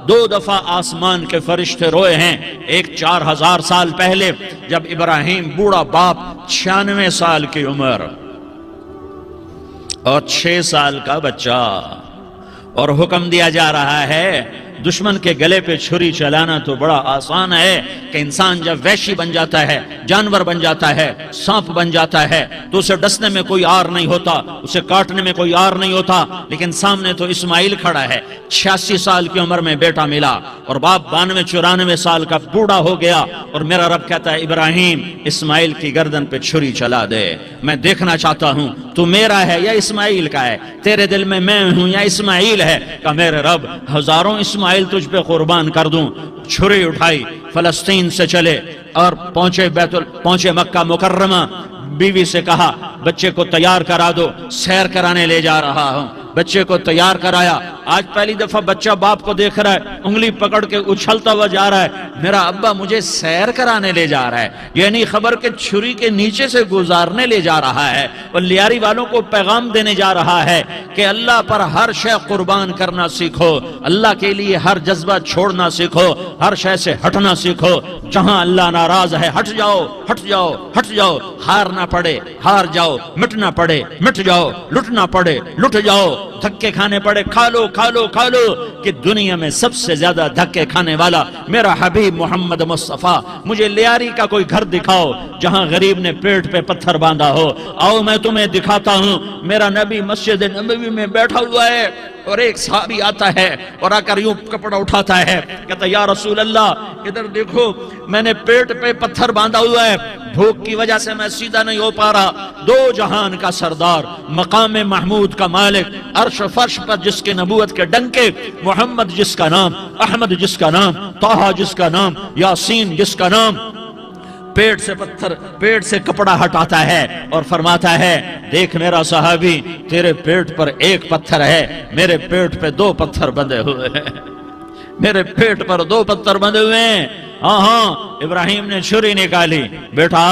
دو دفعہ آسمان کے فرشتے روئے ہیں، ایک 4000 سال پہلے جب ابراہیم بوڑھا باپ 96 سال کی عمر اور 6 سال کا بچہ، اور حکم دیا جا رہا ہے دشمن کے گلے پہ چھری چلانا تو بڑا آسان ہے کہ انسان جب وحشی بن جاتا ہے، جانور بن جاتا ہے، سانپ بن جاتا ہے تو اسے ڈسنے میں کوئی آر نہیں ہوتا، اسے کاٹنے میں کوئی آر نہیں ہوتا، لیکن سامنے تو اسماعیل کھڑا ہے، 86 سال کی عمر میں بیٹا ملا اور باپ 92-94 سال کا بوڑھا ہو گیا، اور میرا رب کہتا ہے ابراہیم اسماعیل کی گردن پہ چھری چلا دے، میں دیکھنا چاہتا ہوں تو میرا ہے یا اسماعیل کا ہے، تیرے دل میں میں ہوں یا اسماعیل ہے؟ کہ میرے رب ہزاروں اسماعیل تجھ پہ قربان کر دوں۔ چھری اٹھائی، فلسطین سے چلے اور پہنچے مکہ مکرمہ، بیوی سے کہا بچے کو تیار کرا دو، سیر کرانے لے جا رہا ہوں۔ بچے کو تیار کرایا، آج پہلی دفعہ بچہ باپ کو دیکھ رہا ہے، انگلی پکڑ کے اچھلتا ہوا جا رہا ہے، میرا ابا مجھے سیر کرانے لے جا رہا ہے، یعنی خبر کے چھری کے نیچے سے گزارنے لے جا رہا ہے، اور لیاری والوں کو پیغام دینے جا رہا ہے کہ اللہ پر ہر شے قربان کرنا سیکھو، اللہ کے لیے ہر جذبہ چھوڑنا سیکھو، ہر شے سے ہٹنا سیکھو، جہاں اللہ ناراض ہے ہٹ جاؤ، ہٹ جاؤ، ہٹ جاؤ، ہار نہ پڑے ہار جاؤ، مٹنا پڑے مٹ جاؤ، لٹنا پڑے لٹ جاؤ، دھکے کھانے پڑے کھا لو کھا لو کھا لو، کہ دنیا میں سب سے زیادہ دھکے کھانے والا میرا حبیب محمد مصطفیٰ۔ مجھے لیاری کا کوئی گھر دکھاؤ جہاں غریب نے پیٹ پہ پتھر باندھا ہو، آؤ میں تمہیں دکھاتا ہوں۔ میرا نبی مسجد نبوی میں بیٹھا ہوا ہے اور ایک صحابی آتا ہے اور آ کر یوں کپڑا اٹھاتا ہے، کہتا یا رسول اللہ ادھر دیکھو، میں نے پیٹ پہ پتھر باندھا ہوا ہے، بھوک کی وجہ سے میں سیدھا نہیں ہو پا رہا۔ دو جہان کا سردار، مقام محمود کا مالک، عرش فرش پر جس کے نبوت کے ڈنکے، محمد جس کا نام، احمد جس کا نام، طہ جس کا نام، یاسین جس کا نام، پیٹ سے کپڑا ہٹاتا ہے اور فرماتا ہے دیکھ میرا صحابی، تیرے پیٹ پر ایک پتھر ہے، میرے پیٹ پہ 2 پتھر بندھے ہوئے ہیں، میرے پیٹ پر 2 پتھر بندھے ہوئے ہیں۔ ہاں ابراہیم نے چھری نکالی، بیٹا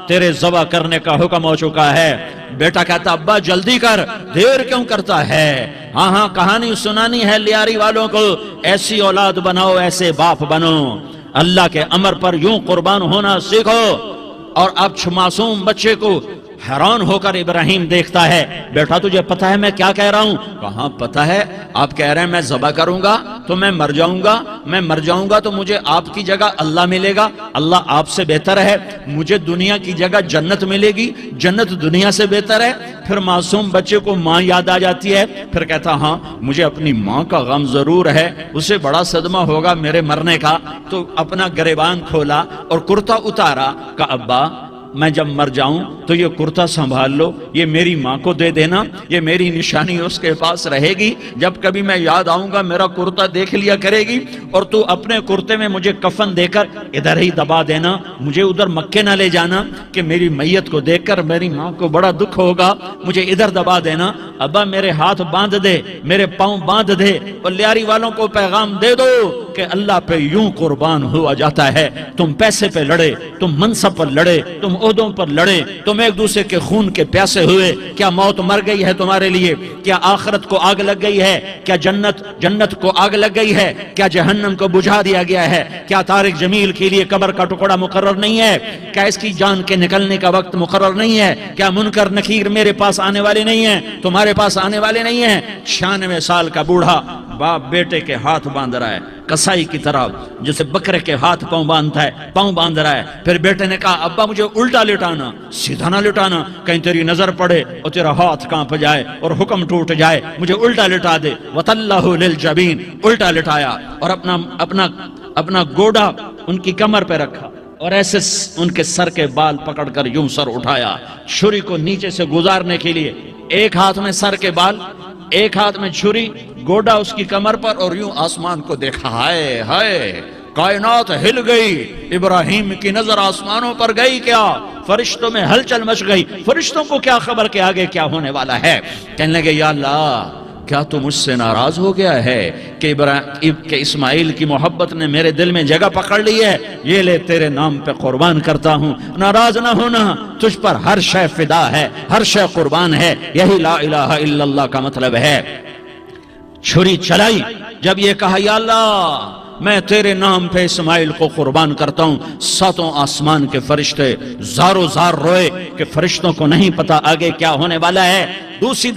تیرے ذبح کرنے کا حکم ہو چکا ہے۔ بیٹا کہتا ابا جلدی کر، دیر کیوں کرتا ہے؟ ہاں کہانی سنانی ہے لیاری والوں کو، ایسی اولاد بناؤ، ایسے باپ بنو، اللہ کے امر پر یوں قربان ہونا سیکھو۔ اور اب معصوم بچے کو حیران ہو کر ابراہیم دیکھتا ہے، بیٹا تجھے پتہ ہے میں کیا کہہ رہا ہوں؟ کہاں پتہ ہے، آپ کہہ رہے ہیں میں ذبح کروں گا تو میں مر جاؤں گا، میں مر جاؤں گا تو مجھے آپ کی جگہ اللہ ملے گا، اللہ آپ سے بہتر ہے، مجھے دنیا کی جگہ جنت ملے گی، جنت دنیا سے بہتر ہے۔ پھر معصوم بچے کو ماں یاد آ جاتی ہے، پھر کہتا ہاں مجھے اپنی ماں کا غم ضرور ہے، اسے بڑا صدمہ ہوگا میرے مرنے کا۔ تو اپنا گریبان کھولا اور کرتا اتارا، کہا ابا میں جب مر جاؤں تو یہ کرتا سنبھال لو، یہ میری ماں کو دے دینا، یہ میری نشانی اس کے پاس رہے گی، جب کبھی میں یاد آؤں گا میرا کرتا دیکھ لیا کرے گی، اور تو اپنے کرتے میں مجھے کفن دے کر ادھر ہی دبا دینا، مجھے ادھر مکے نہ لے جانا کہ میری میت کو دیکھ کر میری ماں کو بڑا دکھ ہوگا، مجھے ادھر دبا دینا۔ ابا میرے ہاتھ باندھ دے، میرے پاؤں باندھ دے، اور لیاری والوں کو پیغام دے دو کہ اللہ پہ یوں قربان ہوا جاتا ہے۔ تم پیسے پہ لڑے، تم منصب پر لڑے، تم عہدوں پر لڑے، تم ایک دوسرے کے خون کے پیاسے ہوئے، کیا موت مر گئی ہے تمہارے لیے؟ کیا آخرت کو آگ لگ گئی ہے؟ کیا جنت کو آگ لگ گئی ہے؟ کیا جہنم کو بجھا دیا گیا ہے؟ کیا طارق جمیل کے لیے قبر کا ٹکڑا مقرر نہیں ہے؟ کیا اس کی جان کے نکلنے کا وقت مقرر نہیں ہے؟ کیا منکر نکیر میرے پاس آنے والے نہیں ہیں، تمہارے پاس آنے والے نہیں ہیں؟ 96 سال کا بوڑھا باپ بیٹے کے ہاتھ باندھ رہا ہے، کسائی کی طرح جسے بکرے کے ہاتھ پاؤں باندھ رہا ہے۔ پھر بیٹے نے کہا ابا مجھے الٹا لٹانا، سیدھا نہ لٹانا، کہیں تیری نظر پڑے اور تیرا ہاتھ کانپ جائے اور حکم ٹوٹ جائے، مجھے الٹا لٹا دے۔ وَتَلَّهُ لِلْجَبِينِ، الٹا لٹایا اور اپنا گوڑا ان کی کمر پہ رکھا اور ایسے ان کے سر کے بال پکڑ کر یوں سر اٹھایا، چھری کو نیچے سے گزارنے کے لیے، ایک ہاتھ میں سر کے بال، ایک ہاتھ میں چھری، گوڑا اس کی کمر پر، اور یوں آسمان کو دیکھا۔ ہائے ہائے، کائنات ہل گئی، ابراہیم کی نظر آسمانوں پر گئی، کیا فرشتوں میں ہلچل مچ گئی، فرشتوں کو کیا خبر کہ آگے کیا ہونے والا ہے؟ کہنے لگے یا اللہ کیا تو مجھ سے ناراض ہو گیا ہے کہ اسماعیل کی محبت نے میرے دل میں جگہ پکڑ لی ہے؟ یہ لے تیرے نام پہ قربان کرتا ہوں، ناراض نہ ہونا، تجھ پر ہر شے فدا ہے، ہر شے قربان ہے، یہی لا الہ الا اللہ کا مطلب ہے۔ چھری چلائی جب یہ کہا یا اللہ میں تیرے نام پہ اسماعیل کو قربان کرتا ہوں، ساتوں آسمان کے فرشتے زارو زار روئے کہ فرشتوں کو نہیں پتا آگے کیا ہونے والا ہے۔ دوسری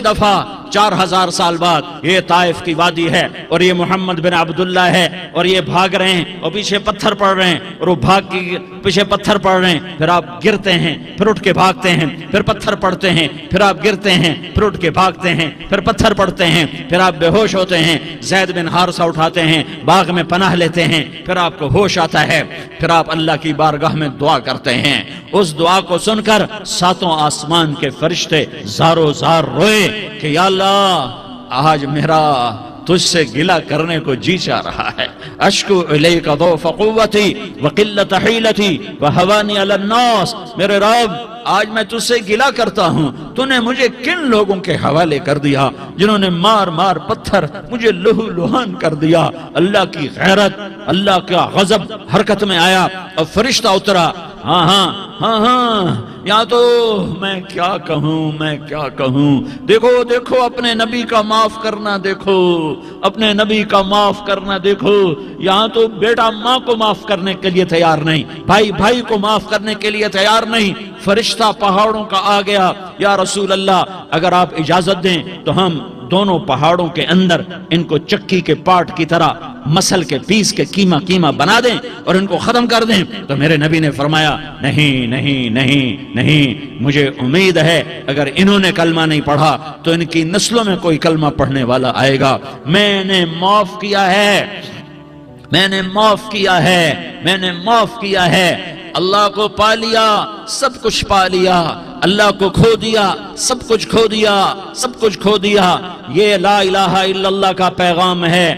دفعہ 4000 سال بعد یہ طائف کی وادی ہے اور یہ محمد بن عبداللہ ہے اور یہ بھاگ رہے ہیں اور پیچھے پتھر پڑ رہے ہیں اور وہ بھاگ کے پیچھے پتھر پڑ رہے ہیں، پھر آپ گرتے ہیں، پھر اٹھ کے بھاگتے ہیں، پھر پتھر پڑتے ہیں، پھر آپ گرتے ہیں، پھر اٹھ کے بھاگتے ہیں، پھر پتھر پڑتے ہیں، پھر آپ بے ہوش ہوتے ہیں، زید بن حارثہ اٹھاتے ہیں، باغ میں پناہ لیتے ہیں، پھر آپ کو ہوش آتا ہے، پھر آپ اللہ کی بارگاہ میں دعا کرتے ہیں۔ اس دعا کو سن کر ساتوں آسمان کے فرشتے زارو زار روئے کہ یا اللہ آج میرا تجھ سے گلہ کرنے کو جی چاہ رہا ہے۔ اشکو الیک ضعف قوتی وقلت حیلتی وہوانی علی الناس، میرے رب آج میں تجھ سے گلہ کرتا ہوں، تو نے مجھے کن لوگوں کے حوالے کر دیا جنہوں نے مار مار پتھر مجھے لہو لہان کر دیا۔ اللہ کی غیرت، اللہ کا غضب حرکت میں آیا اور فرشتہ اترا۔ ہاں یا تو میں کیا کہوں، دیکھو اپنے نبی کا معاف کرنا، دیکھو اپنے نبی کا معاف کرنا، دیکھو یہاں تو بیٹا ماں کو معاف کرنے کے لیے تیار نہیں، بھائی کو معاف کرنے کے لیے تیار نہیں۔ فرشتہ پہاڑوں کا آ گیا، یا رسول اللہ اگر آپ اجازت دیں تو ہم دونوں پہاڑوں کے اندر ان کو چکی کے پاٹ کی طرح مسل کے پیس کے کیما بنا دیں اور ان کو ختم کر دیں۔ تو میرے نبی نے فرمایا نہیں، مجھے امید ہے اگر انہوں نے کلمہ نہیں پڑھا تو ان کی نسلوں میں کوئی کلمہ پڑھنے والا آئے گا۔ میں نے معاف کیا ہے، اللہ کو پا لیا، سب کچھ پا لیا، اللہ کو کھو دیا، سب کچھ کھو دیا۔ یہ لا الہ الا اللہ کا پیغام ہے۔